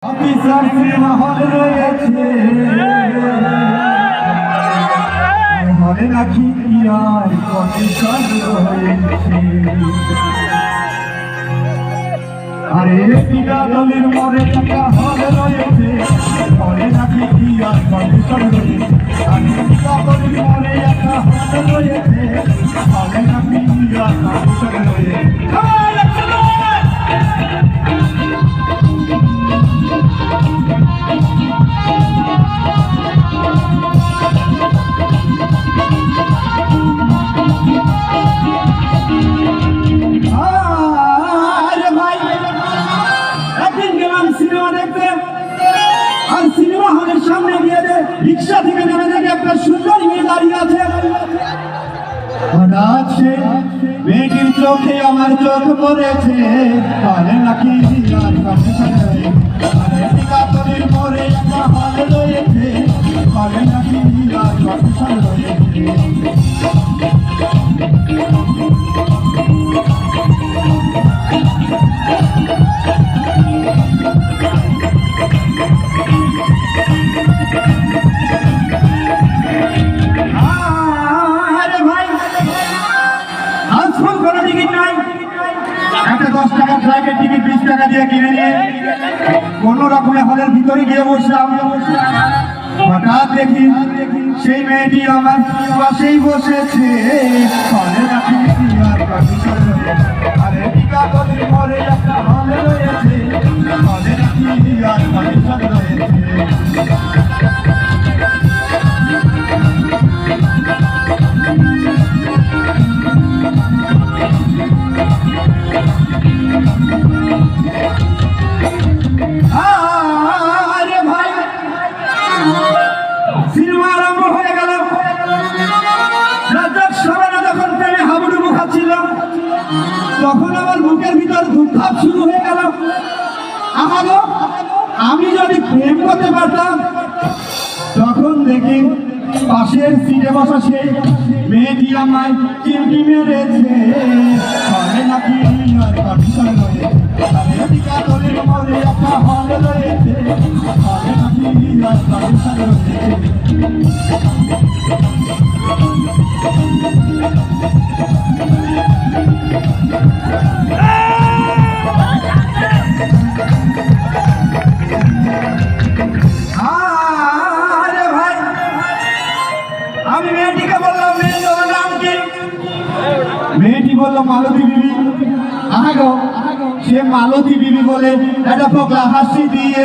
Officer cinema hall রয়েছে, হলে নাকি আর কমিশন রয়েছে। আরে বিরাদলের মরে একটা হল রয়েছে, হলে নাকি আর কমিশন রয়েছে। আরে বিরাদলের মরে একটা হল রয়েছে, হলে নাকি আর কমিশন রয়েছে। সামনে গিয়ে রিক্সা থেকে নেমে দেখে একটা সুন্দর মেয়ে দাঁড়িয়ে আছে। হঠাৎ সে মেয়েটির চোখে আমার চোখ পড়েছে, হলে নাকি আর কমিশন রয়েছে। মোড়ে একটা হল রয়েছে, হলে নাকি আর কমিশন রয়েছে। একটা 10 টাকার ফ্লাইটের টিকিট 20 টাকা দিয়ে কিনে নিয়ে কোনো রকমের হলের ভিতরে গিয়ে বসলাম। হঠাৎ দেখি সেই মেয়েটি আমার পাশেই বসেছে, হলে নাকি আর কমিশন রয়েছে। আরে বিরাদলের মরে একটা হল রয়েছে, হলে নাকি আর কমিশন রয়েছে। সিনেমা আরম্ভ হয়ে গেল। রাজ্জাক সবাই যখন প্রেমে হাবুডুবু খাচ্ছিল, তখন আমার বুকের ভিতর ধুমধাপ শুরু হয়ে গেল। আমারও আমি যদি প্রেম করতে পারতাম। তখন দেখি পাশের সিটে বসা সেই মেয়েটি আমায় চিমটি মেরেছে, হলে নাকি আর কমিশন রয়েছে। বিরাদলের মরে একটা হল রয়েছে, হলে নাকি আর কমিশন রয়েছে। আমি মেয়েটিকে বললাম, মেয়ে তোমার নাম কি? মেয়েটি বললো মালতী বিবি। আহা গো, সে মালতী বিবি বলে একটা ফোকলা হাসি দিয়ে